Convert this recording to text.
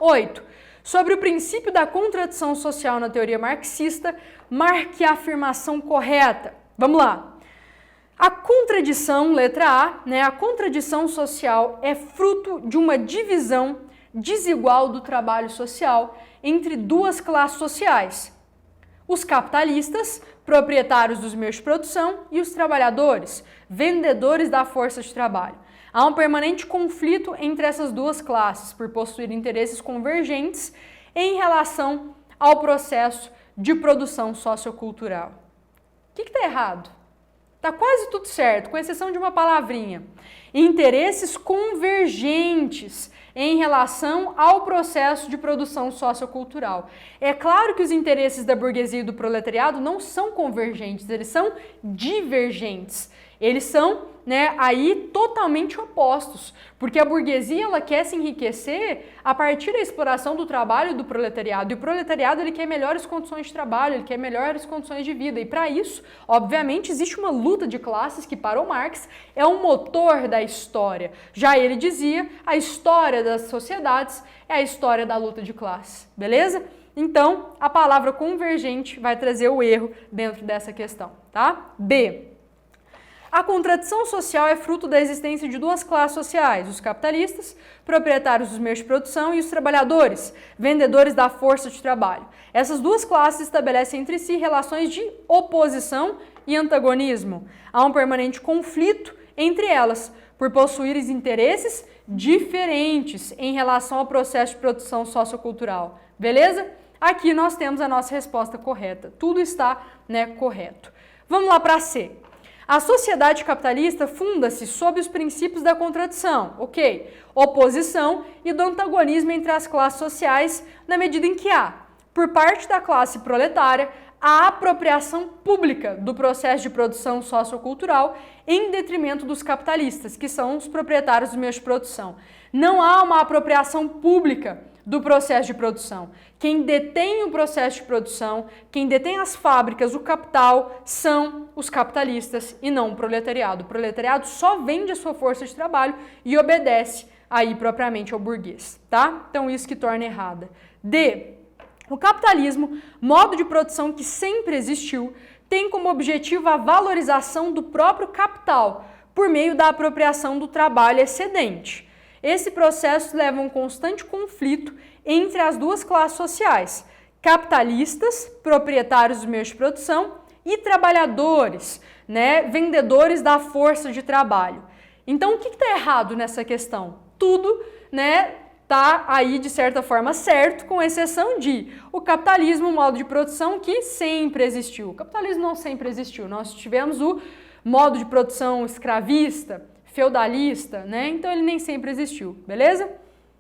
8. Sobre o princípio da contradição social na teoria marxista, marque a afirmação correta. Vamos lá. A contradição, letra A, a contradição social é fruto de uma divisão desigual do trabalho social entre duas classes sociais. Os capitalistas, proprietários dos meios de produção, e os trabalhadores, vendedores da força de trabalho. Há um permanente conflito entre essas duas classes por possuir interesses convergentes em relação ao processo de produção sociocultural. O que está errado? Está quase tudo certo, com exceção de uma palavrinha. Interesses convergentes em relação ao processo de produção sociocultural. É claro que os interesses da burguesia e do proletariado não são convergentes, eles são divergentes. Eles são, aí totalmente opostos, porque a burguesia ela quer se enriquecer a partir da exploração do trabalho do proletariado, e o proletariado ele quer melhores condições de trabalho, ele quer melhores condições de vida, e para isso, obviamente, existe uma luta de classes que para o Marx é o motor da história. Já ele dizia, a história das sociedades é a história da luta de classes, beleza? Então, a palavra convergente vai trazer o erro dentro dessa questão, tá? B. A contradição social é fruto da existência de duas classes sociais, os capitalistas, proprietários dos meios de produção, e os trabalhadores, vendedores da força de trabalho. Essas duas classes estabelecem entre si relações de oposição e antagonismo. Há um permanente conflito entre elas, por possuírem interesses diferentes em relação ao processo de produção sociocultural. Beleza? Aqui nós temos a nossa resposta correta. Tudo está, correto. Vamos lá para C. A sociedade capitalista funda-se sob os princípios da contradição, ok? Oposição e do antagonismo entre as classes sociais, na medida em que há, por parte da classe proletária, a apropriação pública do processo de produção sociocultural em detrimento dos capitalistas, que são os proprietários dos meios de produção. Não há uma apropriação pública do processo de produção. Quem detém o processo de produção, quem detém as fábricas, o capital, são os capitalistas e não o proletariado. O proletariado só vende a sua força de trabalho e obedece aí propriamente ao burguês, tá? Então isso que torna errada. D. O capitalismo, modo de produção que sempre existiu, tem como objetivo a valorização do próprio capital por meio da apropriação do trabalho excedente. Esse processo leva a um constante conflito entre as duas classes sociais, capitalistas, proprietários dos meios de produção, e trabalhadores, vendedores da força de trabalho. Então, o que está errado nessa questão? Tudo, tá aí de certa forma certo, com exceção de o capitalismo, um modo de produção que sempre existiu. O capitalismo não sempre existiu, nós tivemos o modo de produção escravista, feudalista, então ele nem sempre existiu, beleza?